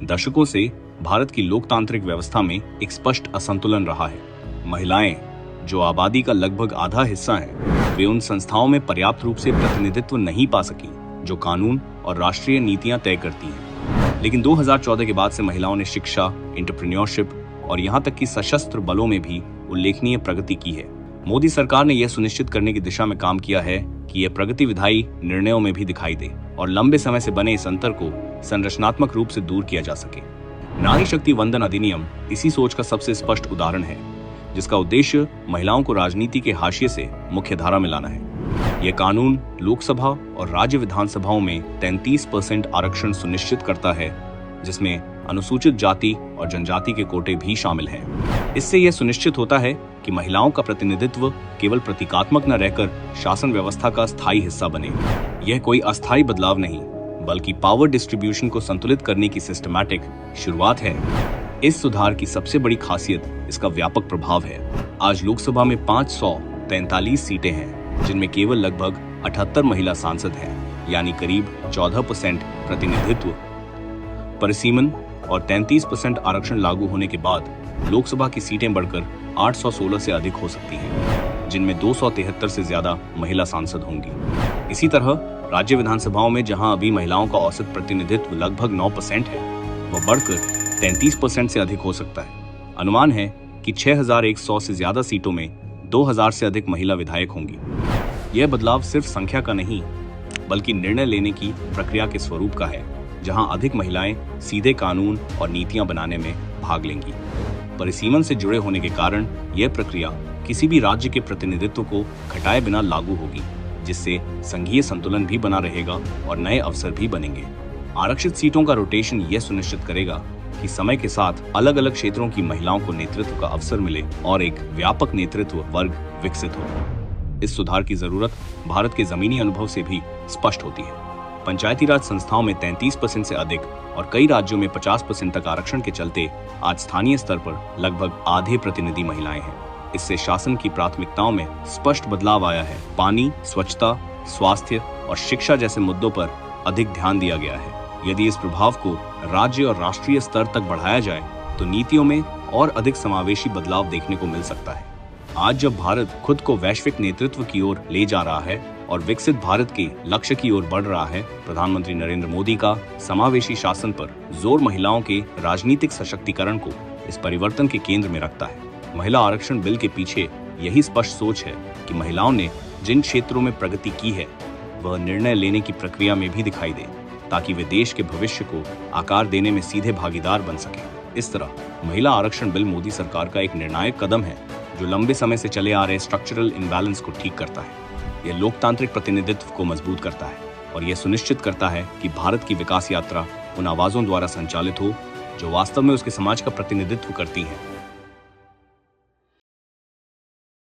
दशकों से भारत की लोकतांत्रिक व्यवस्था में एक स्पष्ट असंतुलन रहा है। महिलाएं, जो आबादी का लगभग आधा हिस्सा हैं, वे उन संस्थाओं में पर्याप्त रूप से प्रतिनिधित्व नहीं पा सकी जो कानून और राष्ट्रीय नीतियां तय करती हैं। लेकिन 2014 के बाद से महिलाओं ने शिक्षा, एंटरप्रेन्योरशिप और यहां तक कि सशस्त्र बलों में भी उल्लेखनीय प्रगति की है। मोदी सरकार ने यह सुनिश्चित करने की दिशा में काम किया है कि यह प्रगति विधायी निर्णयों में भी दिखाई दे और लंबे समय से बने इस अंतर को संरचनात्मक रूप से दूर किया जा सके। नारी शक्ति वंदन अधिनियम इसी सोच का सबसे स्पष्ट उदाहरण है, जिसका उद्देश्य महिलाओं को राजनीति के हाशिए से मुख्य धारा में लाना है। यह कानून लोकसभा और राज्य विधानसभाओं में 33% आरक्षण सुनिश्चित करता है, जिसमें अनुसूचित जाति और जनजाति के कोटे भी शामिल हैं। इससे यह सुनिश्चित होता है कि महिलाओं का प्रतिनिधित्व केवल प्रतीकात्मक न रहकर शासन व्यवस्था का स्थायी हिस्सा बने। यह कोई अस्थायी बदलाव नहीं, बल्कि पावर डिस्ट्रीब्यूशन को संतुलित करने की सिस्टमैटिक शुरुआत है। इस सुधार की सबसे बड़ी खासियत इसका व्यापक प्रभाव है। आज लोकसभा में 543 सीटें हैं, जिनमें केवल लगभग 78 महिला सांसद हैं, यानी करीब 14% प्रतिनिधित्व। परिसीमन और 33% आरक्षण लागू होने के बाद लोकसभा की सीटें बढ़कर 816 से अधिक हो सकती हैं, जिनमें 273 से ज्यादा महिला सांसद होंगी। इसी तरह राज्य विधानसभाओं में जहां अभी महिलाओं का औसत प्रतिनिधित्व लगभग 9% है, वह बढ़कर 33% से अधिक हो सकता है। अनुमान है कि 6100 से ज्यादा सीटों में 2000 से अधिक महिला विधायक होंगी। यह बदलाव सिर्फ संख्या का नहीं, बल्कि निर्णय लेने की प्रक्रिया के स्वरूप का है, जहां अधिक महिलाएं सीधे कानून और नीतियां बनाने में भाग लेंगी। परिसीमन से जुड़े होने के कारण यह प्रक्रिया किसी भी राज्य के प्रतिनिधित्व को घटाए बिना लागू होगी, जिससे संघीय संतुलन भी बना रहेगा और नए अवसर भी बनेंगे। आरक्षित सीटों का रोटेशन यह सुनिश्चित करेगा कि समय के साथ अलग अलग क्षेत्रों की महिलाओं को नेतृत्व का अवसर मिले और एक व्यापक नेतृत्व वर्ग विकसित हो। इस सुधार की जरूरत भारत के जमीनी अनुभव से भी स्पष्ट होती है। पंचायती राज संस्थाओं में 33% से अधिक और कई राज्यों में 50% तक आरक्षण के चलते आज स्थानीय स्तर पर लगभग आधे प्रतिनिधि महिलाएं हैं। इससे शासन की प्राथमिकताओं में स्पष्ट बदलाव आया है। पानी, स्वच्छता, स्वास्थ्य और शिक्षा जैसे मुद्दों पर अधिक ध्यान दिया गया है। यदि इस प्रभाव को राज्य और राष्ट्रीय स्तर तक बढ़ाया जाए, तो नीतियों में और अधिक समावेशी बदलाव देखने को मिल सकता है। आज जब भारत खुद को वैश्विक नेतृत्व की ओर ले जा रहा है और विकसित भारत के लक्ष्य की ओर बढ़ रहा है, प्रधानमंत्री नरेंद्र मोदी का समावेशी शासन पर जोर महिलाओं के राजनीतिक सशक्तिकरण को इस परिवर्तन के केंद्र में रखता है। महिला आरक्षण बिल के पीछे यही स्पष्ट सोच है कि महिलाओं ने जिन क्षेत्रों में प्रगति की है, वह निर्णय लेने की प्रक्रिया में भी दिखाई दे, ताकि वे देश के भविष्य को आकार देने में सीधे भागीदार बन सके। इस तरह महिला आरक्षण बिल मोदी सरकार का एक निर्णायक कदम है, जो लंबे समय से चले आ रहे स्ट्रक्चरल इम्बैलेंस को ठीक करता है। यह लोकतांत्रिक प्रतिनिधित्व को मजबूत करता है और यह सुनिश्चित करता है कि भारत की विकास यात्रा उन आवाजों द्वारा संचालित हो जो वास्तव में उसके समाज का प्रतिनिधित्व करती हैं।